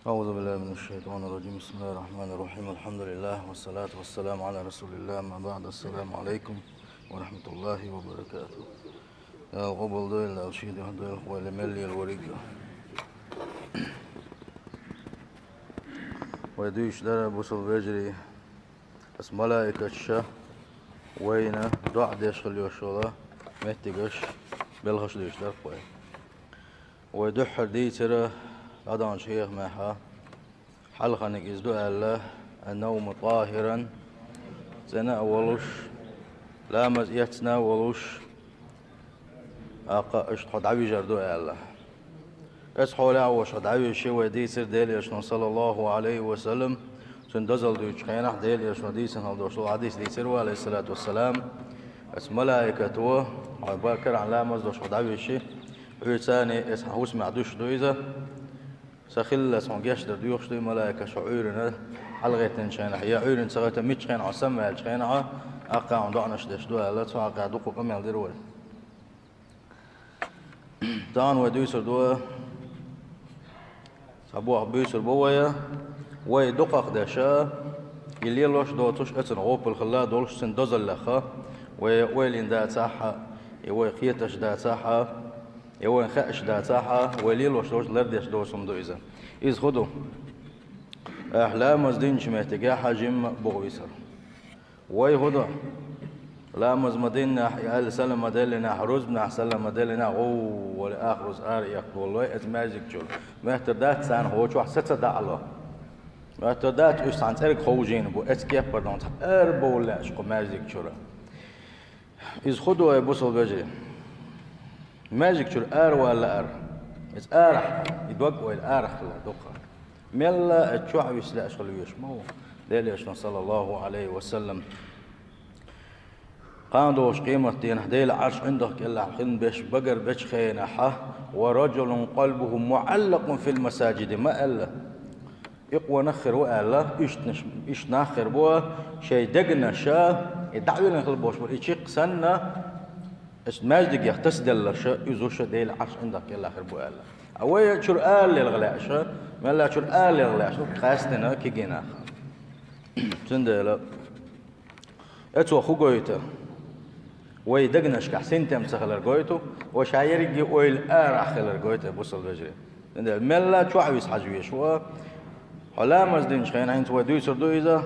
أعوذ بالله من الشيطان الرجيم. بسم الله الرحمن الرحيم. الحمد لله والصلاة والسلام على رسول الله. ما بعد. السلام عليكم ورحمة الله وبركاته. يا قبل دول الشيد هدول والملي الورقة ويدوش دار بوصل بجري بس ملائكة الشا وين دع ديش خليه شولا مهتجش بلغش ديش دار قوي ويدح دي ترى أدان شيخ معها حلقة نجزدو الله النوم طاهرا زنا ولوش لا مزيتنا ولوش أقا إشتحد عبي جردو الله إصحوا لا وشد عبي شيء ودي سر ديل يشنا صلى الله عليه وسلم سندزل دوش خينح ديل يشنا دي سن هل دوشلو حديث دي سر عليه الصلاة والسلام اس ملائكة و عباكر عن لا مز دوش حد عبي شيء عيساني اس حوس معدوش دويزة سخلة سونجيش درديوش دي ملائكة شعورنا حلقة شينح يا عيرن سغتا ميت خين عسمع الشينح أقا عندعناش دشدوها لا تسوى أقا دوقو قميل ديروه دان ودوسر دوا سبوع بيسر بويا ويدقق دشا يليلوش دوتوش اتن غوب الخلا دولش سن دوزل لخا ويلين دا تاحا ويخيتش دا تاحا وينخاش دا تاحا ويليلوش دوش لردش دوسم دويزا إذ خدو أحلام مزدينش مهتقا حجم بغويسر ويهدو لا مزمدين يا سلم مدلنا حروز بنا سلم مدلنا أو ولا آخرز يقول والله إتماجك جل مهتدات سان هو شو حسيت دعلا مهتدات إيش عن ترك خوجين بو إتكيف بدون أربو لا شو ماجك جل إذ خدوا يبصل بجري ماجك جل ولا إت يدوق ولا لا دقة ملا الشعب يسلا شغل ويش ما هو دليل صلى الله عليه وسلم قاندوش قيمة دين هديل عرش عندك إلا حين بش بقر بش خينحة ورجل قلبه معلق في المساجد ما ألا يقوى نخر وألا إيش ناخر بوا شيء دقنا شا يدعوي لنا خلبوش والإشيق سنة إيش ماجدك يختصدل شا يزوش ديل عرش عندك إلا خر بوا ألا أوي شر آل للغلاء شا ما لا شر آل للغلاء شا خاستنا كي جينا سندلا أتوا خوجيته ويدقنش كحسين تم سخلر جويتو وشايرجي ويل خلر جويته بوصل بجري ملا شو عايز حجويش و حلا مزدينش خين عين تودي سردو إذا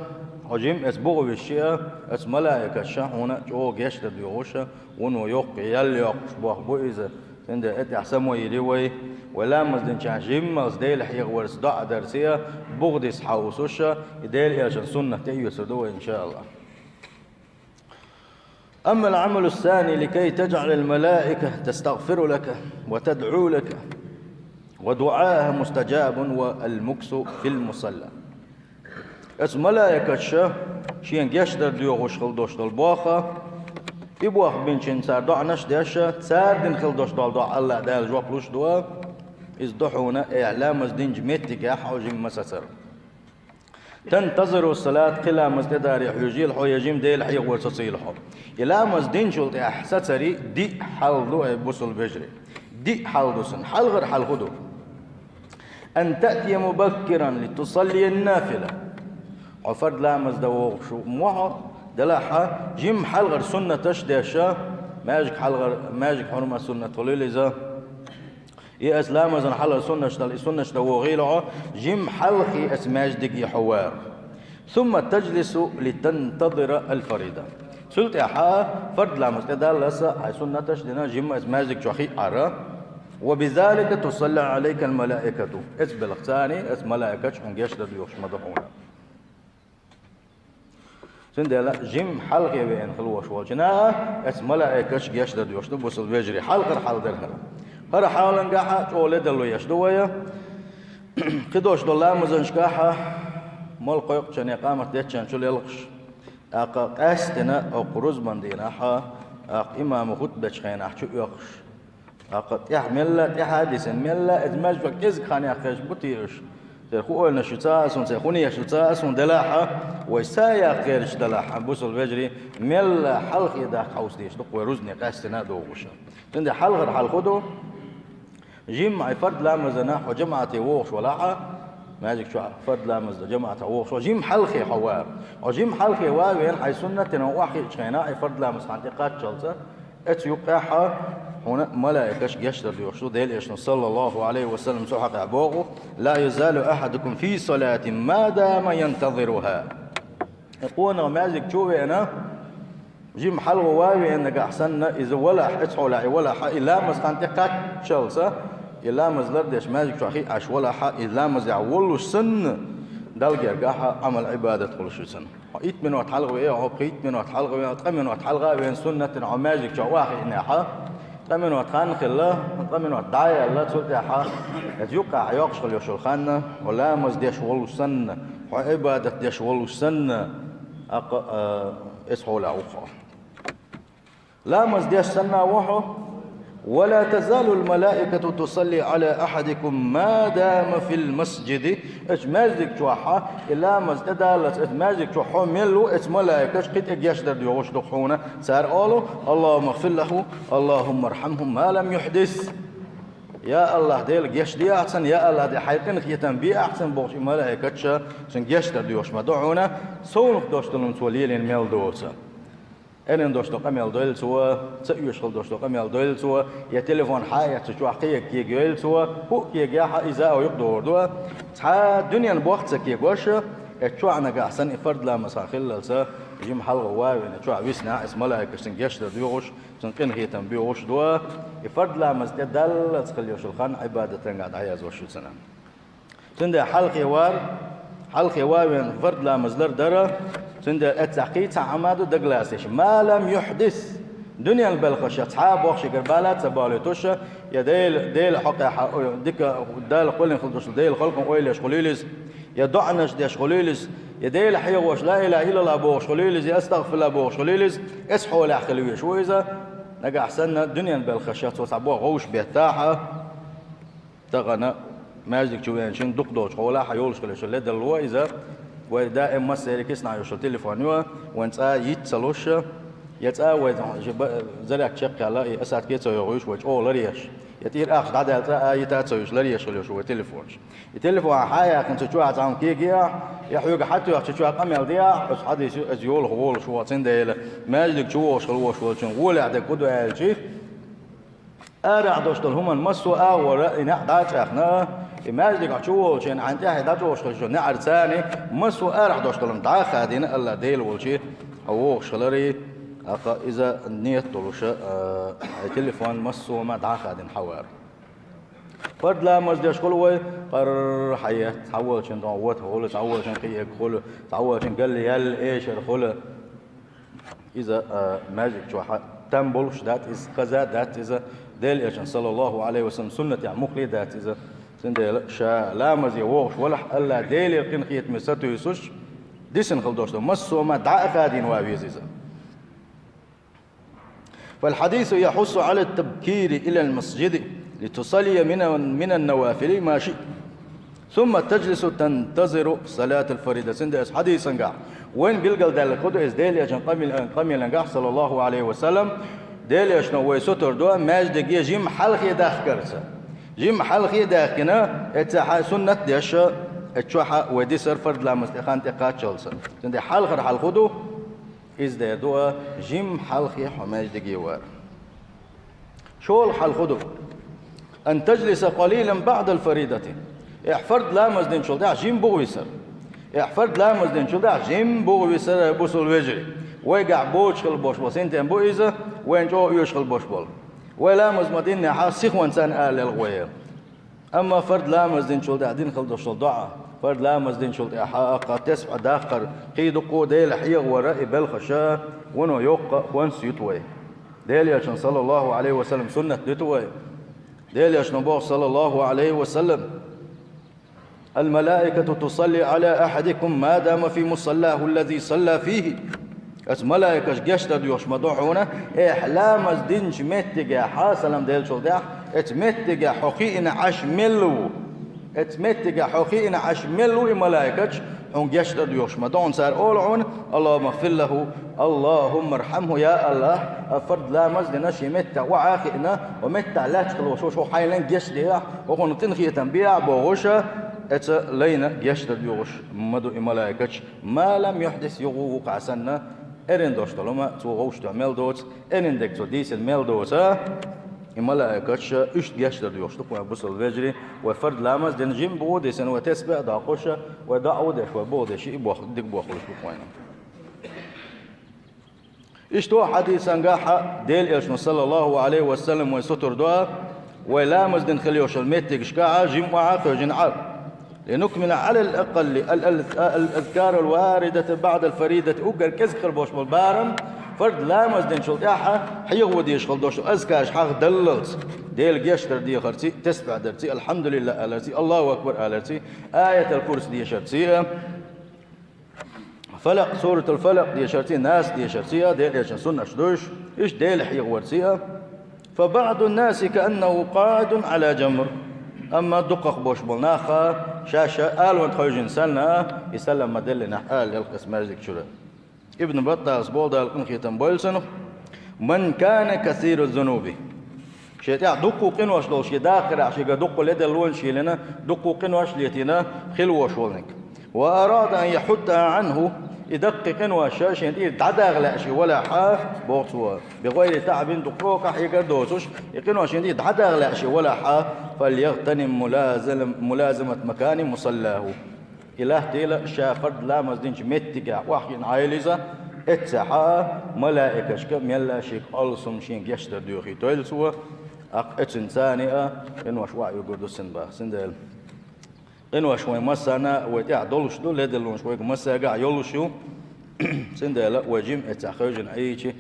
حجيم اسبوع بالشيء اس ملائكة شهونا جو جيش تديوشة ونو يوق يل شبوع بو إذا عند أحسموا يلوي ولا مزدينش حجيم مزديل حيق ورس ضع درسية بغدس حوسوشة يديل يا سنة تيو سردو إن شاء الله. أما العمل الثاني لكي تجعل الملائكة تستغفر لك وتدعو لك ودعاءها مستجاب والمكس في المصلى اس ملائكة شين جشدر ديوغوش خلدوش دالبواخا يبواخ بنشين سار دعنش ديشا تساردن خلدوش دالدوع الله دال جوابلوش دوا ازدحونا إعلام ازدين جميتك يا حوجم مساسر تنتظر الصلاة قلا مزددار يحيجيل حو يجيم ديل حيق ورسصيل حو إلا مزدين شلط أحسسري دي حال دو بوصل بجري دي حال دوسن حال غير حال خدو أن تأتي مبكرا لتصلي النافلة عفرد لا مزدوغ شو موحا دلاحا جيم حال غير سنة تشديشا ماجك حال غير ماجك حرمة سنة طليل إذا يا اسلام زن حل سنة شدوغيلعه جيم حلقي اسماج دقي حوار ثم تجلس لتنتظر الفريضة سلت يا فرد لا مستدل لسا هاي سنة تشدنا جيم اسماج دق شخي أرى وبذلك تصلى عليك الملائكة اسبل ثاني اس ملائكة حنجيش ديوش مدحونا سندلا جيم حلقي بين خلوش وجنا اس ملائكة جيش ديوش بوصل بيجري حلقة حال درها هر حالا قاحة تولي دلو يشدوية قدوش دولا مزنش قاحة مول قيق چن اقامت ديتشان شو ليلقش اقا قاستنا او قروز بندينا حا اق امام خطبة خين احشو يقش اقا يحمل تحادثا ملا ادماج فك ازق خاني اخيش بطيرش سيخو قولنا شو تاسون سيخوني شو تاسون دلاحة ويسايا غيرش دلاحة بوصل بجري ملا حلق يداك حوس ديش دقوي رزني قاستنا دوغشا عندي حلق حلقدو جيم معي فرد لا مزناح وجمعتي ووش ولاحة ماجك شو فرد لامز جماعة ووش وجيم حلقي حوار وجيم حلقي وين حي سنة تنوحي شيناء فرد لامز حنتقات جلسة يقاحة هنا ملائكة يشتر يوشو ديل إيش صلى الله عليه وسلم سحق عبوغه لا يزال أحدكم في صلاة ما دام ينتظرها يقولنا ماجك شوي أنا جيم حلقة واوي أنك أحسن إذا ولا اتحول ولا حق إلا مز حنتقات جلسة إلا مزلردش ماجك شو أخي عش ولا حق إلا مزع ولش سن دلقي أرجعها عمل عبادة كل شو سن إيت من وقت حلقة إيه هو قيت من وقت حلقة وين تقام من وقت حلقة وين سنة عماجك شو واحد إنها تقام من وقت خان خلا تقام من وقت دعية الله تقول حا يتوقع يقشل يشل خانة ولا مزديش ولش سن وعبادة ديش ولش سن اسحول أخرى لا مزديش سن وحو ولا تزال الملائكة تصلي على أحدكم ما دام في المسجد مازك شوحة إلا مزددالت مازك شوحة ملو ملائكة قد يشدر ديوش دخونا سار قالوا اللهم اغفر له اللهم ارحمهم ما لم يحدث يا الله ديل يشدي أحسن يا الله دي حيقن خيتن بي أحسن بوش ملائكة شن يشدر ديوش مدعونا سونق دوشتلون توليلين ميل دوسا إن دوشتو قميل دويل سوا سيوشل دوشتو قميل دويل سوا يا تليفون حاجة تشوف حقيقة كي جويل سوا هو كي جاها إذا أو يقدر دوا تا دنيا بوقت كي جوشة تشوف أنا قاعسن إفرد لا مساخيل لسا يجي محل غواي تشوف ويسنا اسم ملاك سنجش ديوش سنقين هي تنبيوش دوا إفرد لا مسجدل تخليوش الخان عبادة تنقعد عياز وشو سنة تندى حلقي وار فرد لا مزلر درا تند التحقيق عمادو دغلاسش ما لم يحدث دنيا البلخش اصحاب وخش قربالات سبالتوش يا ديل حق ديك دال قولن خلص ديل خلقم اويل شغليلس يا دعنش دي شغليلس يا ديل حي وش لا اله الا الله بو شغليلس يا استغفر الله بو شغليلس اصحوا لا خلوي شو اذا نجا احسن دنيا البلخشات وصعبوا غوش بيتاحه تغنى ماجيك شوين شن دقدوش ولا حيولش كلش لا دلوا اذا ودائما مسيرك يصنع يوش تليفونيوا وانت يتصلوش يتا وزلك شق على اسات كيتو يغوش وج او لريش يتير اخ بعد يتاتسوش لريش شو تليفونش التليفون حاجه كنت تشوف عن كيكيا يحوق حتى تشوف قمل ديا بس حد يزول هول شو تندل ماجيك شو شو نقول عندك قدوه شيء ارع دوشتل هم المسوا اور نحدات احنا ماجيك شو شن عندي هدا دوش شو نعرساني مسوا ارع دوشتل دعا خادين الله ديل والشي او شلري إذا نيت طلوش التليفون مسوا ما دعا خادين حوار فرد لا مزديش كله قر حياة تعود شن دعوات هول تعود شن قيك هول تعود شن قال لي يل إيش الخول إذا ماجيك شو تنبولش ذات إز خزا ذات إذا دل إيش صلى الله عليه وسلم سنة مقلي ذات إذا سند شا لا مزي ووش ولا ألا دل يقين خيت مساتو يسوش ديسن خلدوش مسوا ما دعا خادين وابيز إذا فالحديث يحث على التبكير إلى المسجد لتصلي من النوافل ما شئت ثم تجلس تنتظر صلاة الفريضة سندس حديثا قال وين بيلقى دال خدو إز ديلي عشان قميل نجاح صلى الله عليه وسلم ديلي عشان ويسوتر دوا ماجد جي جيم حلقي داخ كرسا جيم حلقي داخنا اتساح سنة ديش اتشوحة ودي سر فرد لا مستخان تقات شلسا سند حلقر حلقدو إز دير دوا جيم حلقي حماجد جيوار شو الحلقدو أن تجلس قليلا بعد الفريضة احفرد لا مزدين شل ده جيم بويسر احفرد لا مزدين شل ده جيم بويسر بوصل وجري ويقع بوش خل بوش بول سنتين بويزة وين جو يشخل بوش بول ولا مزمدين نحاس سخوان سان آل الغوية أما فرد لا مزدين شل ده دين خل دوشل دعاء فرد لا مزدين شل ده حقا تسبع داخر قيد قودي لحيغ ورائي بالخشاء ونو يوقع وانس يتوي ديل يشن صلى الله عليه وسلم سنة يتوي ديل يشن صلى الله عليه وسلم الملائكة تصلي على أحدكم ما دام في مصلاه الذي صلى فيه الملائكة جشتد يوش مدوحونا إحلام الدينش متجا حاسلم ديل شو ده اتمتجا حقيقنا عشملو اتمتجا حقيقنا عشملو الملائكة هم جشتد يوش مدون سار أولعون اللهم اغفر له اللهم ارحمه يا الله فرد لا مزدنا شي متى وعاقنا ومتى لا تشكل وشو حيلن جشدها وكون تنخي تنبيع بوغوشة إتا لينا يشتر يوغش مدو إملايكش ما لم يحدث يغوغ عسنا إرين دوشتلوما توغوش تعمل دوت إرين ديك تو ديس الميل دوتا إملايكش إشت يشتر يوغش تقوى بصل الفجري وفرد لامز دين جيم بودي سنو تسبع داقوشا ودعودش وبودش إبوخ ديك بوخلش بقوينا إشتو حديثا قاحة ديل إلشن صلى الله عليه وسلم ويستر دعا ولامز دين خليوش الميتك شكاعة جيم وعاقه جنعال لنكمل على الأقل الأذكار الواردة بعد الفريدة أقر كذكر بوش بالبارم فرد لامز دين شلطاحة حيغو دي يشغل دوش أزكاش حق دللت ديل جيشتر دي خرتي تسبع درتي الحمد لله ألرتي الله أكبر ألرتي آية الكرسي دي شرتي فلق سورة الفلق دي شرتي ناس دي شرتيها ديل يشن سنة شدوش إيش ديل حيغورتيها فبعض الناس كأنه قاعد على جمر أما دقق بوش بلناخا شاشة آل وانت خوجين سلنا يسلم مدلنا آل يلقس مرزك شرا ابن بطة أسبول دا يلقن خيتن بويلسنو من كان كثير الذنوب شيء دقو قنوش لو شي داخل عشي دقو لدى اللون شي لنا دقو قنوش ليتنا خلوش ولنك وأراد أن يحدها عنه يدقق وشاش يدير دعداغ لا شيء ولا حا بوصوا بغير تعب دقوق حيقر دوسوش يقينوا شيء يدير دعداغ لا شيء ولا حا فليغتنم ملازمة مكان مصلاه إله تيلا شافرد لا مزدينش متقع وحين عايلزة اتسحا ملائكة كم يلا شيك ألسم شين يشتر ديوخي تويلسوا اتسن ثانية إنوش وعي يقردو سنبا سندل إنه شوي مسنا ويتع دولش دول هذا شوي مسا قاع يولشوا سندلا وجيم اتخرجن عيشي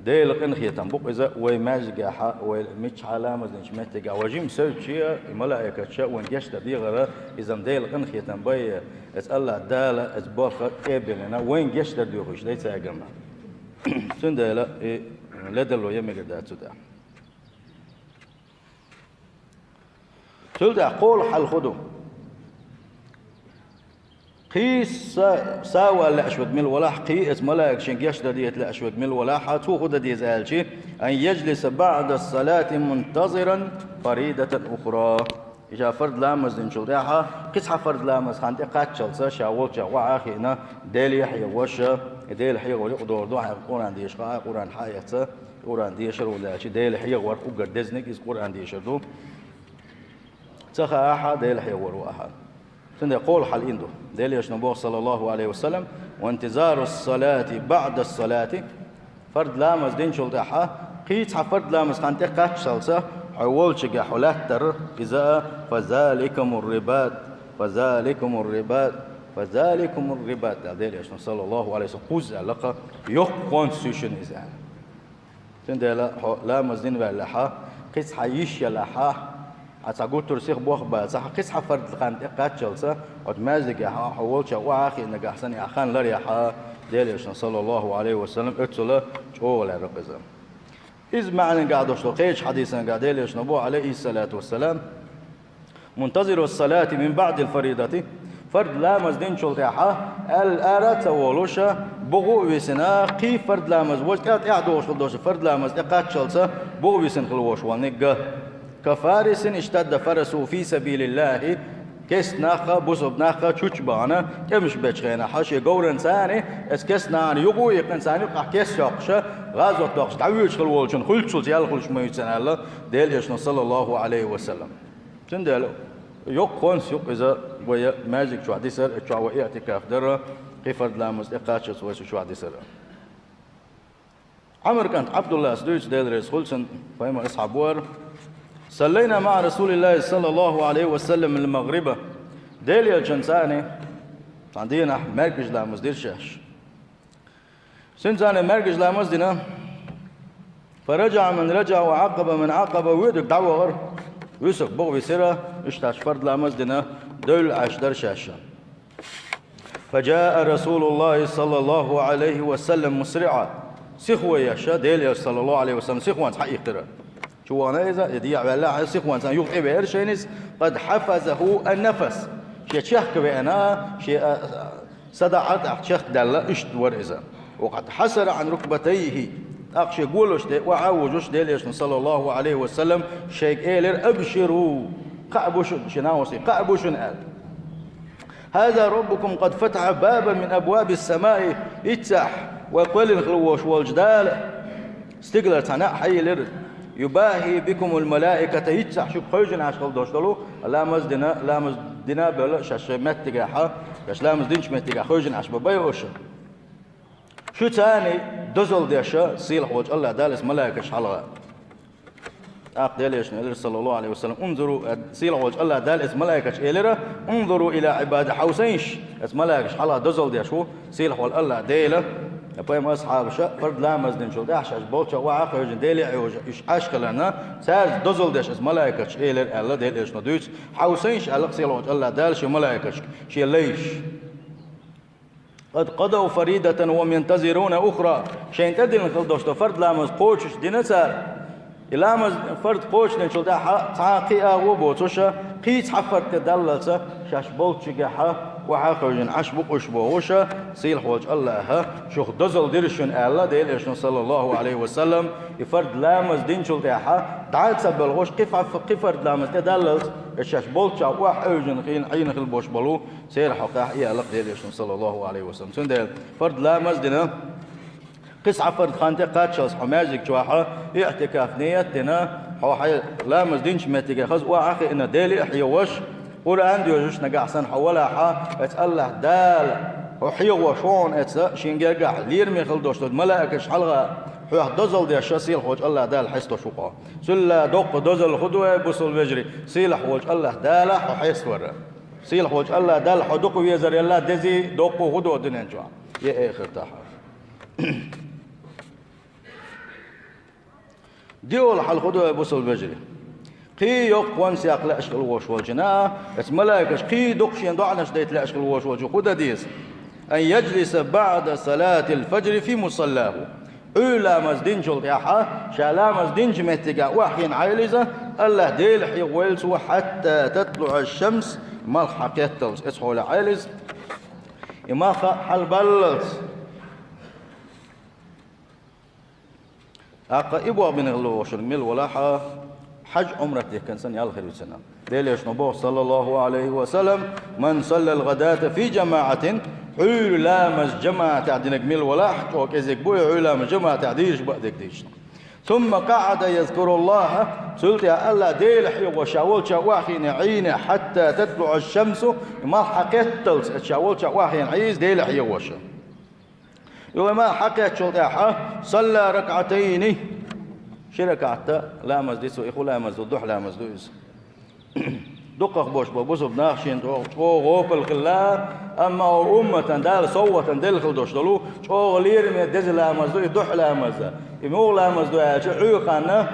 ديل قن خيتم بق إذا ويمازج حا ومش علامة مش متجع وجيم سيرشيا ملائكة شاء وين يشت دي غرا إذا ديل قن خيتم بي الله دالة أسبوع قبلنا وين يشت دي خوش ليس أجمع سندلا لدلو يمي قدات سدا سدا قول حل خدو قيس ساوى لأشود مل ولاح قيس ملاك شنقيش ديت لأشود مل ولاح توخذ دي زالشي أن يجلس بعد الصلاة منتظرا فريدة أخرى إذا فرد لامز إن شلتها قيس فرد لامز خانتي قاتشلسا شاول شاوع أخينا ديل يحيى وشا ديل حي ويقدر دوح قرآن ديش قرآن حياته قرآن ديش ولا شيء ديل حي ورق دزنك إس قرآن ديش دو تخا أحد ديل حي ورو أحد سند يقول حال إندو ديل يشنبوه صلى الله عليه وسلم وانتظار الصلاة بعد الصلاة فرد لامز دين شلتها قيت فرد لامز خانتي قاتشلسا حول شجع حلاتر إذا فذلكم الرباط فذلكم الرباط فذلكم الرباط ديل يشنو صلى الله عليه وسلم قوز علاقة يقون سيشن إذا سند لامز دين باللحا قيت حيش يلحا أتقول ترسيخ بوخ بعد صح قيس حفرد خانتي قاتشلسا وتمازج حول شجع وآخر إنك أحسن أخان لريحا ديل يشنو صلى الله عليه وسلم اتلا شو على رقزه إذ معنى قاعد أشتقيش حديثا قاعد ليش نبو عليه الصلاة والسلام منتظر الصلاة من بعد الفريضة فرد لامز دين شلتها الآرات ولوشا بغو ويسنا قي فرد لامز وش قاعد دوش فرد لامز قاعد شلتا بغو ويسن خلوش ونقة كفارس اشتد فرسه في سبيل الله كيس ناخا بوسب ناخا تشبانا كمش بتشغينا حاشي قورن ثاني اس كيس نان يقو يقن ثاني قح كيس شاقشا غازو تاقش تعويش خلوالشن خلشل يال خلش ما يتسنى ديل يشنا صلى الله عليه وسلم تندل يق خونس يق إذا ويا ماجيك شو عدي سر شو عوائي اعتكاف درة قفرد لامز إقاتش سويس شو عدي سر عمر كانت عبد الله سدوش ديل ريس خلشن فهما أصحاب ور صلينا مع رسول الله صلى الله عليه وسلم المغربة ديل يا جنساني عندنا مركز لامز دير شاش سنتاني مركز لامز دينا فرجع من رجع وعقب من عقب ويدك دعوة غر يوسف بغوي سيرة اشتاش فرد لامز دينا دول عشدر شاشة فجاء رسول الله صلى الله عليه وسلم مسرعا سيخوة ياشا ديل صلى الله عليه وسلم سيخوان حقيق قرأ شو أنا إذا يديع بالله سيخوان سان يوقع بإرشينيس قد حفزه النفس شيء شخ بأنا شيء صدعت شخ دلا اشت ورئزا وقد حسر عن ركبتيه أقشي قولوش دي وعاوجوش دي ليش صلى الله عليه وسلم شيك إيلر أبشروا قعبوشن شناوسي قعبوشن قال هذا ربكم قد فتح بابا من أبواب السماء اتسح وقل الخلوش والجدال استقلر تنا حيلر يباهي بكم الملائكة يتسح شو خرجنا عشان دوشتلو لامز دنا بلا شاش متجاحة شاش لامز دينش متجاح خرجنا عشان ببيعوش شو تاني دزل ديشة صيلح وجه الله دالس ملائكة شحالها أقدليش نقول صلى الله عليه وسلم انظروا صيلح وجه الله دالس ملائكة إلره انظروا إلى عباد حوسينش اس ملائكة شحالها دزل ديشو صيلح وجه الله ديله يبقى ما أصحاب شا فرد لامز دين شو داش بولشة وعاق يجن ديلي عيوج إيش أشكالنا ساز دزل ديش اس ملائكة إلر الله ديلش ندوس حوسينش الله صيلح وجه الله دالش ملائكة شي ليش قد قضوا فريدة وهم ينتظرون أخرى شين تدين الخلدوش فرد لامز قوشش دينسار لامز فرد قوش نشل ده تعاقي وبوتوشا قيس حفر تدللسا شاش بولتشجها وحاخرجن عشبق وشبوشا صيلح وجه الله شوخ دزل ديرشن الله ديلشن صلى الله عليه وسلم يفرد لامز دينشل ده دعات سبلغوش قفر لامز تدللس الشاش بولتشا وحاخرجن خين عين خلبوش بلو سير حقا يا لق ديلشن صلى الله عليه وسلم سندل فرد لامز دينا قس عفرد خانتي قاتشلس حماجك جواحا اعتكاف نية دينا حوحي لامز دينش ماتيجا خز وعاخي إن ديلي احيوش قول عندي وجوش نقع سن حولا حا اتالله دال وحيوشون اتسا شينجرقع ليرمي خلدوش ملائكة شحلغا حيوح دزل دي الشاسيل خوش الله دال حيستو شوقا سلا دوق دزل خدوة بوصل بجري سيل خوش الله دال حيست ورا سيل خوش الله دال حدوق ويزر الله دزي دوق خدوة دنين جوا يا اخر تاحا ديول حل خدوة بوصل بجري قي يقوان سياق لأشكال وش والجناء اسملاكش قي دقشين دعنش ديت لأشكال وش والجو خدا ديس أن يجلس بعد صلاة الفجر في مصلاه أولا مزدين جلقياحا شالا مزدين جمتقا وحين عيلزة الله ديل حيويلسو حتى تطلع الشمس ملحق يتلس اسحو لعيلز إما حل بللس أقا إبوا من غلوش الميل ولاحا حج عمرته كان سنة الخير سنة ليش نبوه صلى الله عليه وسلم من صلى الغداة في جماعة علامز جماعة تعدينك ميل ولا حجوك إذك بوي علامز جماعة تعديش بأدك ديش ثم قعد يذكر الله سلت يا الله ديلحي وشاول شواخين عين حتى تطلع الشمس ما حكيت شاول شواخين عيز ديلحي وشا وما حكيت شلتاحة صلى ركعتين شركعت لا مزديسو إخو لا مزدوح لا مزدوس دقق بوش بوسو بناخشين تو غوب الخلا أما أمة دال صوة دل خلدوش دلو تو غلير من دز لا مزدو دوح لا مزدا يمو لا مزدو عيو خانة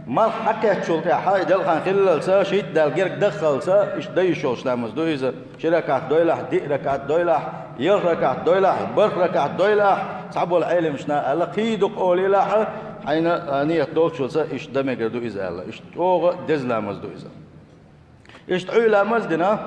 ما حكيت شلتي حاي دل خان خلال سا شيت دال جرك دخل سا إيش دايشوش لا مزدو إذا شركعت دويلح دي ركعت دويلح يل ركعت دويلح برك ركعت دويلح صعبوا العلم شنا ألا قيدق أولي لح حين أنية دول شو سا إيش دم يقدو إذا ألا إيش توغ دز لا مزدو إذا إيش تعيو لا مزدنا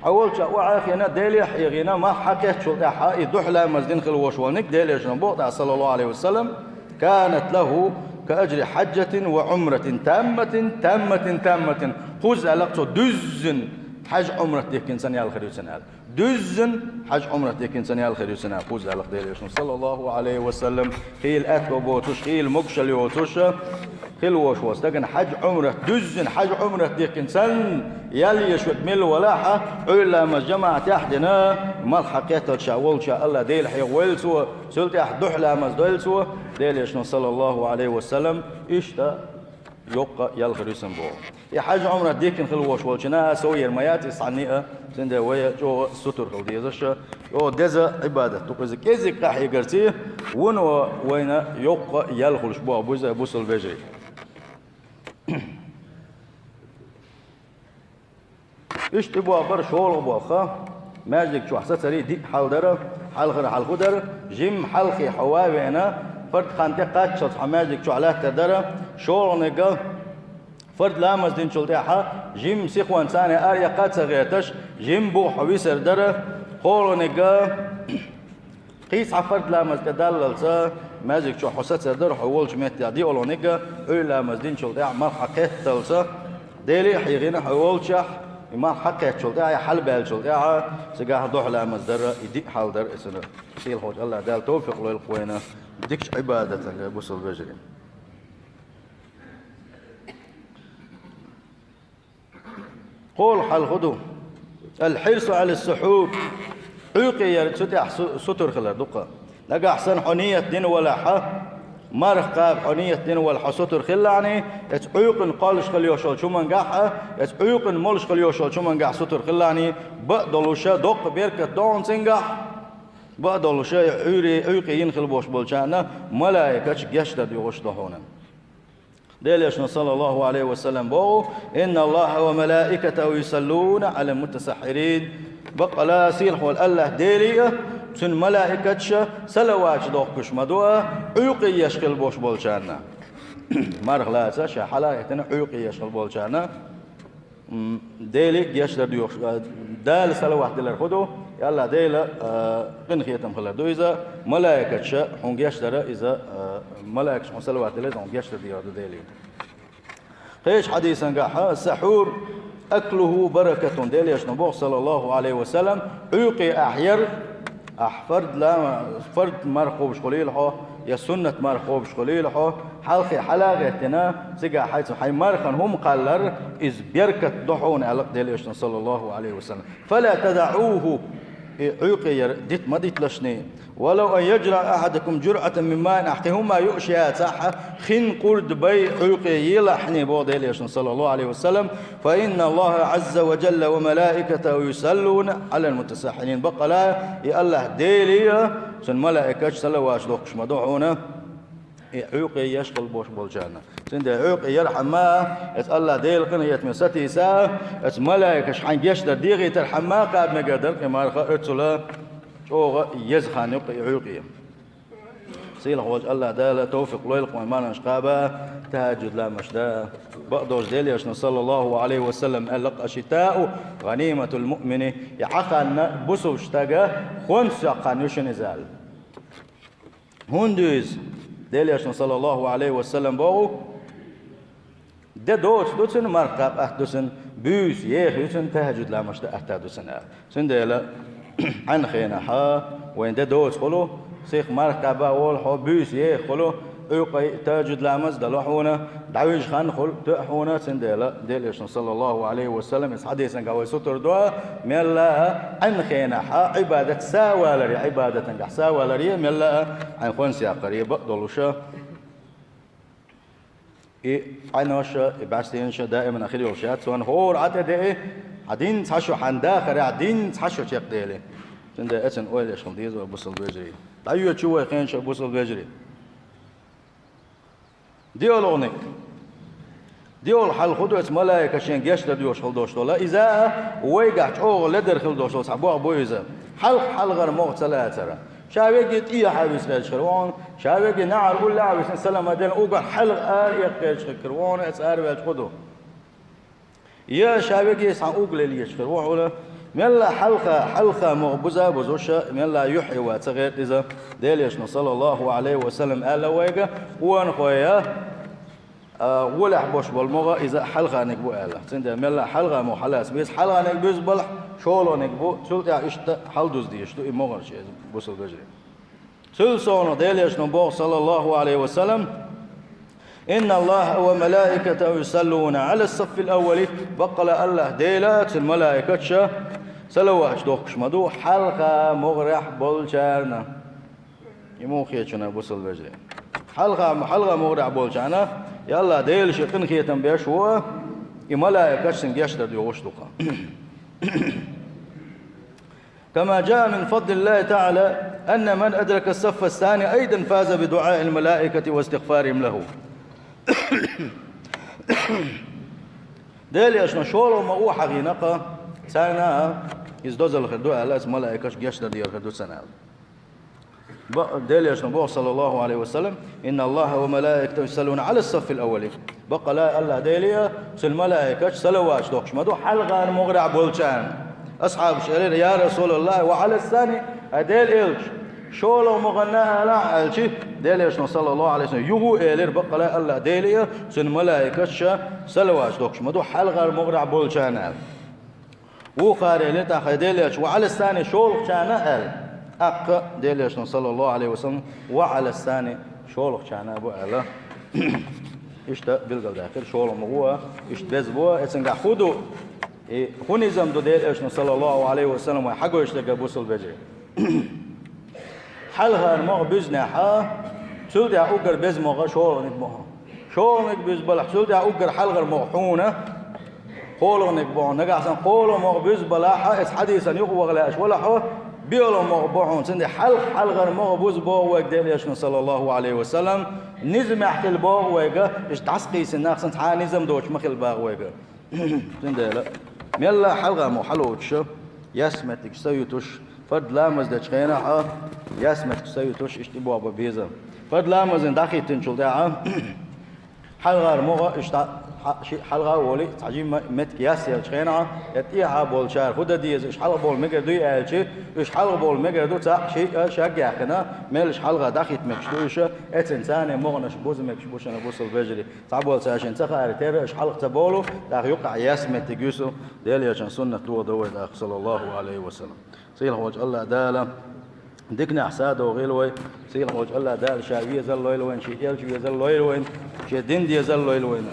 أول شيء وعاخينا ديلي حيغينا ما حكيت شو تاحا يدوح لا مزدين خلوش ونك ديلي شنبوط صلى الله عليه وسلم كانت له كأجر حجة وعمرة تامة خذ علاقته دزن حج عمرة ديك إنسان يا الخير سنة دزن حج عمرة ديك إنسان يا الخير سنة خذ علاق ديلي صلى الله عليه وسلم هي الأت وبوتوش هي المقش اللي وتوش خلوش واستجن حج عمره دزن حج عمره ديك إنسان يلي يشوك مل ولاحة إلا ما جمع تحدنا ما الحقيقة تشاول شاء الله ديل حيويل سوا سلت أحد دحلا مزدويل سوا ديل يشنا صلى الله عليه وسلم إشتا يوقع يلخر يسنبو يا حج عمره ديك خلوش والجنا سوي الميات يصعنيها سنده ويا جو ستر خلدي زشة يو دزا عبادة تقول كذا قاح يقرتيه ونو وين يوقع يلخر شبوع بوزا بوصل بجري إيش تبغى بر شغل أبغى خا ماجدك شو حسيت سري دي حال دره حال غير حال خدر جيم حلقي حواوي أنا فرد خانتي قات شط حماجدك شو علاه تدره شغل نجا فرد لامز دين شلتها جيم سيخوان ثاني أريا قات سغيتش جيم بو حويسر دره خول نجا قيس عفرد لامز تدلل سا ماجدك شو حسيت سدر حول جمعت دي أولو نجا أول لامز دين شلتها ما حكيت تلسا ديلي حيغينا حول شح إما حقيقة شلتها حل بالشلتها سجاه ضح لا مصدر يدي حال در إسنا سيل خوج الله دال توفيق للقوينا ديكش عبادة بوصل بجري قول حل خدو الحرص على السحور عيقي يرتدي ستر خلا دقة لقى أحسن حنية دين ولا ح مرخ قاب حنية دين ولا حستر خلا يعني عيق قالش خليه شال شو من قاحة عيق ملش خليه شال شو من قاح ستر خلا يعني بقدلوشة دق بيركة دون سنجح بقدلوشة عيقي ينخل بوش بالجنة ملائكة جشت ديوش دهونا دليل صلى الله عليه وسلم بو إن الله وملائكته يصلون على المتسحرين بقى لا سيلح والله ديلي سن ملائكة سلوات دوقش مدوى عيقي يشغل بوش بولشانا مرغ لا تشا حلايتنا عيقي يشغل بولشانا ديلي يشدر ديوش دال سلوات دلر خدو يلا ديلا قنخيتم خلا دو إذا ملائكة هون يشدر إذا ملائكة سلوات دلر هون يشدر ديلي قيش حديثا قاحا السحور أكله بركة ديلي يشنبوه صلى الله عليه وسلم عيقي أحير أحفرد لا فرد مرخوبش قليلحو يا سنة مرخوبش قليلحو حلقي حلاقتنا سيقا حيث حي مرخن هم قالر إذ بيركت ضحون على ديلي صلى الله عليه وسلم فلا تدعوه عيقي ديت ما ديت لشني ولو أن يجرى أحدكم جرعة من ماء أحكهما يؤشيها صح خن قرد بي عيقي يلحني بوديلي صلى الله عليه وسلم فإن الله عز وجل وملائكته يصلون على المتساحرين بقى لا يا الله ديلي سن ملائكة سلواش دوكش مدعونا عيقي يشغل بوش بولجانا سند عيقي يرحم ما الله ديل قنية من ستي ساعة ملائكة شحن يشدر ديغي ترحم ما قاد مقدر كما رخا اتسلا شوغ يزخان عيقي سيل خوج الله دال توفيق ليلق وما نشقابه تهجد لا مشدا بقدوش ديلي صلى الله عليه وسلم ألق الشتاء غنيمة المؤمن يعقن بسو اشتاقه خنس يقن يشنزال هندوز ديلي صلى الله عليه وسلم بو ده دوتسن مرقب أحدثن بيس يخيسن تهجد لا مشدا أحدثن سندلا عن خينها وين ده دوت خلو سيخ مرقب أول حو بيس يخلو أيقي تاجد لامز دلوحونا دعويش خان خل تحونا سندلا ديليش صلى الله عليه وسلم حديثا قوي ستر دعاء ملا عن خينها عبادة ساوالري عبادة ساوالري ملا عن خنس يا قريب دلوشا عناش بعستينش دائما أخير يوشات سوان هور عتده عدين تحشو حنداخر عدين تحشو شيق ديلي سندا أتن أول يشخم ديز وبصل بيجري دعيو تشوي خينش بصل بيجري ديولونيك ديول حل خدوة ملاك شين جشت ديوش خلدوش طلا إذا ويقع شغل لدر خلدوش طلا صعبوا بويزة حل غير موت ثلاثة شاويك إيه حابس بالشروان شاويك نعر ولا عبس سلام دين أوقع حل يقيش كروان أسأر بالخدو يا شاويك يسعى أوقل اللي يشكروان ولا ملا حلقة مغبوزة بزوشة ملا يحيي وتغير إذا ديليش صلى الله عليه وسلم قال ويجا ونخويا ولا حبوش بالمغة إذا حلقة نكبو قال سند ملا حلقة مو حلاس بس حلقة نكبوز بلح شولو نكبو شلت إشت حلدوز دي إشتو إمغر شيء بوصل بجري سلسون ديليش نبوغ صلى الله عليه وسلم إن الله وملائكته يصلون على الصف الأول بقل الله ديلات الملائكة سلواش دوخش مدو حلقة مغرح بولشارنا يموخي يتشنا بوصل بجري حلقة مغرح بولشارنا يلا ديل شقن خيتن بيشوا الملائكة سنجاشتر ديوغش دوخا كما جاء من فضل الله تعالى أن من أدرك الصف الثاني أيضا فاز بدعاء الملائكة واستغفارهم له ديل يشنا شولو مغو حقينقا سانا يزدوز الخدو على اسم ملائكة جشنا دي الخدو سنة ديل يشنا بوه صلى الله عليه وسلم إن الله وملائكته يصلون على الصف الأول بقى لا الله ديليا سل ملائكة سلواش دوكش مدو حلقة مغرع بولشان أصحاب شرير يا رسول الله وعلى الثاني أديل إلش شولو مغناها لا ألشي ديليش صلى الله عليه وسلم يهو إيلير بقى لا الله ديليا سن ملائكة سلواش دوكش مدو حلقة مغرع بولشان وخاري لتا خديلش وعلى الثاني شولخ كان ال أق ديلش صلى الله عليه وسلم وعلى الثاني شولخ كان أبو ألا إشتا بلغل داخل شولخ مغوا إشت بزبوا إتسنقع خودو خوني زمدو ديلش صلى الله عليه وسلم وحقو إشتاق بوصل بجري حلها المغ بزنحا سلدي أقر بزمغا شولخ نكبوها شولخ بزبلح سلدي أقر حلغر مغحونة قولوا نكبون نقعسن قولوا مغبوز بلاحة إس حديثا يقوى غلاش ولا حو بيولوا مغبوحون سندي حل غير مغبوز بو ويقدر يشن صلى الله عليه وسلم نزم يحكي الباغ ويقا إش تعسقي سناق سنتحا نزم دوش مخي الباغ ويقا سندي لا ميلا حلغة محلوتش يسمتك سيوتش فرد لامز دش خينا يسمتك سيوتش اشتبوا ببيزا فرد لامز داخل تنشل داعا حلغة مغا حلقة ولي تعجيم مت قياس يلشينا يتيها بول شار خد ديز إيش حلقة بول مقدو يالشي إيش حلقة بول مقدو تا شيء شاق خنا ملش حلقة داخل مكشوشة إنسان مغنش بوز مكشوش أنا بوصل بجري تعبول ساشين تخا أرتير إيش حلقة تبولو داخل يقع ياسمة تجوسو ديال يشان سنة لو دوّد أخ صلى الله عليه وسلم سيل وجه الله دالا دكنا حساد وغيلوي سيل وجه الله دال شاوية زل لوين شيء يلشي زل لوين شيء دين دي زل لوين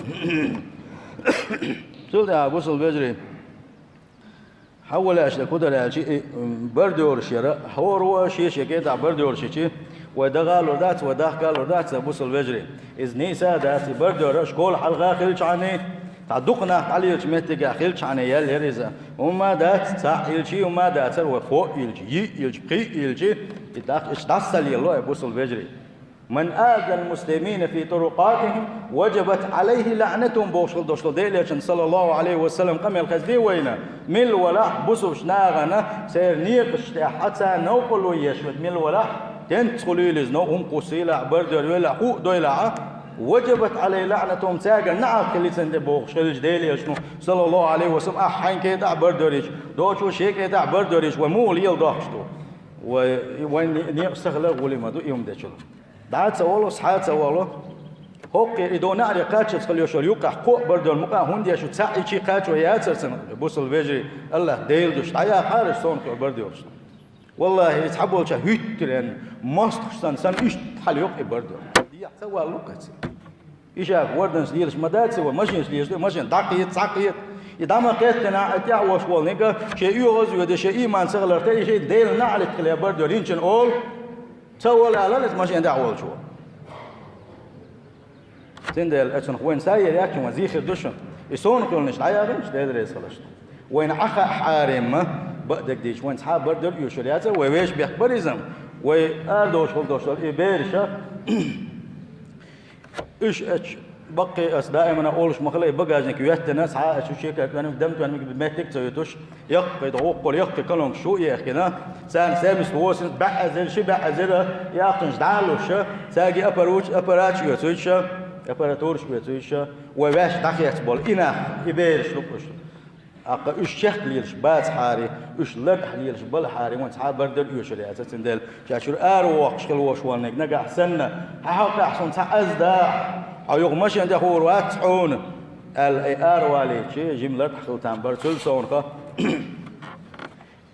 سولد أبو سول بجري حول أشياء كده لشيء بردور شراء هو شيء كده بردور شيء ودغال ودات وداخل ودات أبو سول بجري إذ نيسا دات بردور شكول حلقة خلش عني تعدقنا عليه شمتك خلش عني يل يرزا وما دات تعيلشي وما دات سر فوق يلشي يلشي اتعسل يلا أبو سول بجري من آذى المسلمين في طرقاتهم وجبت عليه لعنتهم بوشل دوشل ديليشن صلى الله عليه وسلم قم الخزدي وينا مل ولا بوسوش ناغنا سير نيقش حتى نوقلوا يشمت مل ولا تنتقلوا لزنو هم قصيلة بردر ولا حق دويلة وجبت عليه لعنتهم ساقا نعم كل سنة بوشل ديليشن صلى الله عليه وسلم أحين كيدا بردريش دوشو شيء كيدا بردريش ومول يلداشتو وين نيقصغلق ولما دو يوم ديشلو دعات سوالو صحات سوالو هوك يدون على قاتش خليوشل يوقع قوق بردو المقا هندي شو تسعي شي قاتش وهي سرسن بوصل بيجري الله ديل دوش عيا حارش صون بردو والله يتحبوا شا هيترن ماست سن ايش حل يوقع بردو دي سوالو قاتس ايشاك وردنس ديلش مدات سوا ماشينش ديلش ماشين دقيت ساقيت يدام قيتنا اتيا وشوال نيكا شيء يوغز ودا شيء ايمان سغلر تي شيء ديل نعلت كلي بردو رينشن اول سوال على لازم ماشي عندي أول شو تندل أتون وين ساير ياكل وزيخ الدشن يسون كلنش لا يعرفش ده درس خلاص وين أخا حارم بدك ديش وين صحاب بردر يشرياته ويش بيخبريزم وأردوش خلدوش إبيرشة إيش بقي دائما أقولش مخلي بقاجنك يهتنا ساعة شو شيء كانوا دمت وأنا بمتك تسويتوش يقي توقل يقي كلام شو يحكينا سان سامس ووسن بعزل شو بعزله يأخذ دعالوش ساقي أبراتش يسويش أبراتورش يسويش وباش تخيط بول إنا يبيرش لقش أق الشيخ ليش باز حاري إيش لقح ليش بل حاري وانت صحاب بردر يوشري أساسا دل شاشور أروق شكل وشوانك نجح سنة حاول أحسن تأزدا أو يغمش عند خور واتعون الأر والي شيء جملة حقلتان برسول صونك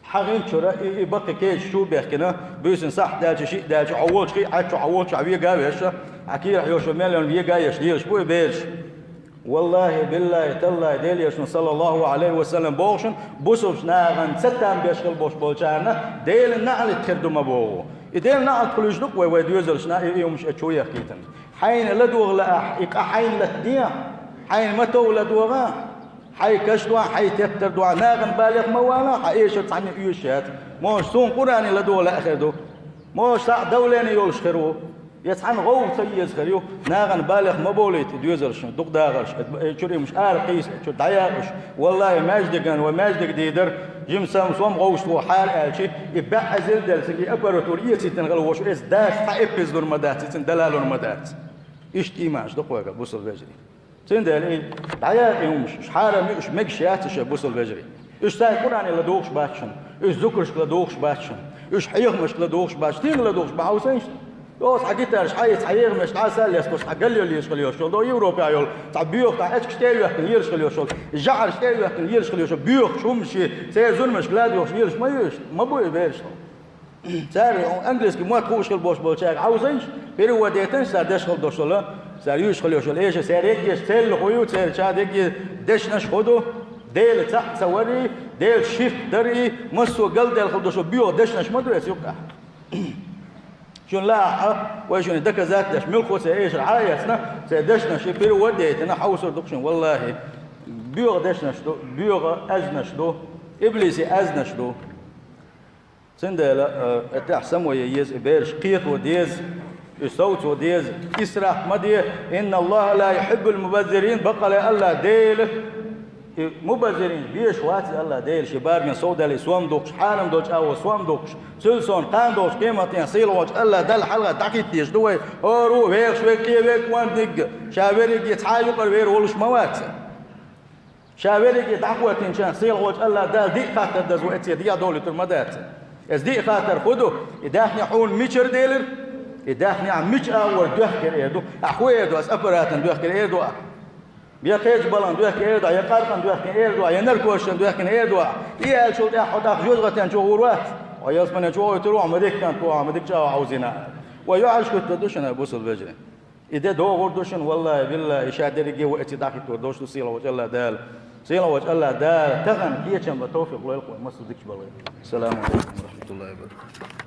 حقين شراء يبقى كيش شو بيحكينا بيسن صح ده شيء ده عوض شيء حتى عوض شعبية جايش أكيد يوش مليون بيه جايش ليش بوي بيش والله بالله تالله ديليش صلى الله عليه وسلم بوشن بوسوش ناغن ستان بيشغل بوش بولشانا ديل نعل تخدو مبوغو ديل نعل كلش دق ويديوزلش يومش اتشويه كيتن حين لدوغ لا يقع حين لتديا حين ما تولد وغا حي كشدوا حي تكتر دوا ناغن بالغ موالا حيش تعني يوشات موش سون قراني لدوغ لا اخدو موش ساع دولاني يولش خيرو يتحن غو سيز خريو ناغن بالغ مبوليت ديوزرش دق داغرش شوري مش قيس شو دعياقش والله ماجدقن وماجدق ديدر جيم سامسوم غوش تو حال الشي يبع زل دلسكي ابراتوريه تنغلوش اس داش حيبز دور مدات تندلال مدات ايش ايماج دقوقه بوصل بجري تندل ايه دعياق مش حاره مش مكشياتش بوصل بجري ايش ساي قراني لا دوخش باتشن ايش ذكرش لا دوخش باتشن ايش حيغمش لا دوخش باتش تين لا دوخش باوسنش دوس حقيتاش حيس حيغ مش عسل يسكوش حقل يلي يشغل يشغل دو يوروبيا يول تعبيوخ تاع اتش شتاي يحكي يشغل يشغل الجعر شتاي يحكي يشغل يشغل بيوخ شومشي سيزون مش كلاد يوش يلش ما بو يبيش سار انجلس كي ما تخوش البوش بولشاك عاوزينش بيرو وديتن سار دشخل دوشلا سار يشغل يشغل ايش سار يجي ستيل خويو سار شاد يجي دشنش خدو ديل تحت سوري ديل شيفت دري مسو قل ديل خدوش بيوخ دشنش ما دري يقع شون لا ويشون دك ذات دش ملخو سيش عايسنا سيدشنا شي بيرو وديتنا حوسو دكشن والله بيوغ دشنش دو بيوغ ازنش دو ابليسي ازنش دو سندلا تحسم ويز بيرش قيط وديز يصوت وديز اسرح مدي ان الله لا يحب المبذرين بقى الله ديل مبذرين بيش واتي الله ديل شبار من صودا لسوام دوكش حالم دوكش او سوام دوكش سلسون قان دوكش كيما تنسيل واتش الله دل حلقه دقيت تيش دوي اورو ويك شوي كيبك وان دق شاوريك يتحايق وير ولش موات شاوريك يتعقوت ان شان سيل واتش الله دل دي خاطر دز واتي دي دولة المدات از دي خاطر خدو يداخني حول ميشر ديلر يداخني عم مش اول دوخر ايدو اخويدو اس ابراتن دوخر ايدو بيا كيج بالان دوخ ايدو يا قارقن دوخ ايدو يا نركوشن دوخ ايدو يا شو ده حدا جوزغتن جو ورات ويسمن جو تروح مديك كان تو مديك جاو عاوزينا ويعش كنت دوشنا بوصل بجري اذا دو غردوشن والله بالله اشادري وقتي داخل تودوش تسيله وجه الله دال سيله وجه الله دال تغن كيچن بتوفيق الله يقوي مسدكش بالله السلام عليكم ورحمه الله وبركاته